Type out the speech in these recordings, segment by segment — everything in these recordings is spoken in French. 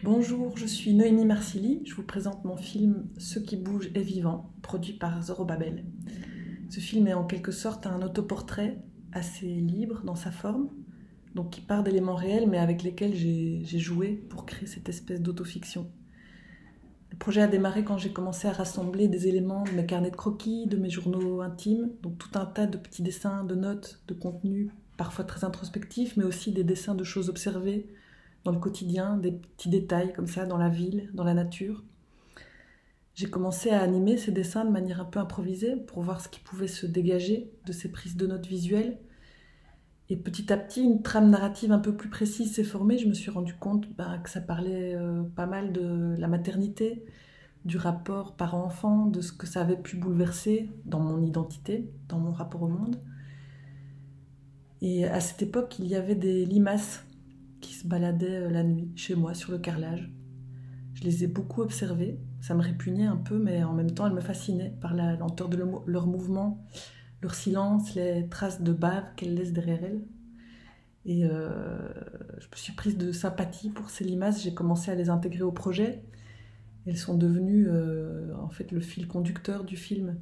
Bonjour, je suis Noémie Marsili, je vous présente mon film Ce qui bouge est vivant, produit par Zorobabel. Ce film est en quelque sorte un autoportrait assez libre dans sa forme, donc qui part d'éléments réels mais avec lesquels j'ai joué pour créer cette espèce d'autofiction. Le projet a démarré quand j'ai commencé à rassembler des éléments de mes carnets de croquis, de mes journaux intimes, donc tout un tas de petits dessins, de notes, de contenus, parfois très introspectifs, mais aussi des dessins de choses observées dans le quotidien, des petits détails comme ça, dans la ville, dans la nature. J'ai commencé à animer ces dessins de manière un peu improvisée pour voir ce qui pouvait se dégager de ces prises de notes visuelles. Et petit à petit, une trame narrative un peu plus précise s'est formée. Je me suis rendu compte que ça parlait pas mal de la maternité, du rapport parent-enfant, de ce que ça avait pu bouleverser dans mon identité, dans mon rapport au monde. Et à cette époque, il y avait des limaces qui se baladaient la nuit chez moi sur le carrelage. Je les ai beaucoup observées, ça me répugnait un peu, mais en même temps elles me fascinaient par la lenteur de leur mouvement, leur silence, les traces de bave qu'elles laissent derrière elles. Et je me suis prise de sympathie pour ces limaces, j'ai commencé à les intégrer au projet. Elles sont devenues en fait le fil conducteur du film.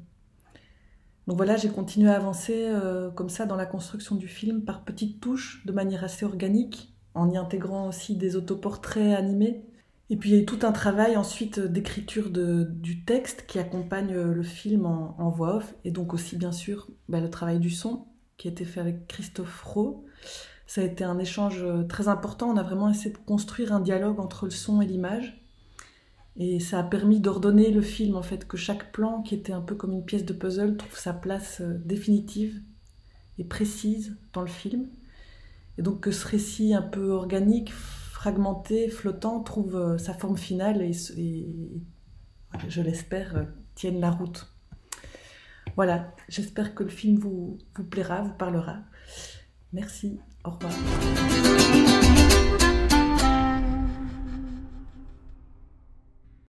Donc voilà, j'ai continué à avancer comme ça dans la construction du film par petites touches, de manière assez organique, en y intégrant aussi des autoportraits animés. Et puis il y a eu tout un travail ensuite d'écriture du texte qui accompagne le film en voix off, et donc aussi bien sûr le travail du son qui a été fait avec Christophe Rowe. Ça a été un échange très important, on a vraiment essayé de construire un dialogue entre le son et l'image, et ça a permis d'ordonner le film en fait, que chaque plan qui était un peu comme une pièce de puzzle trouve sa place définitive et précise dans le film. Et donc que ce récit un peu organique, fragmenté, flottant, trouve sa forme finale et je l'espère, tienne la route. Voilà, j'espère que le film vous plaira, vous parlera. Merci, au revoir.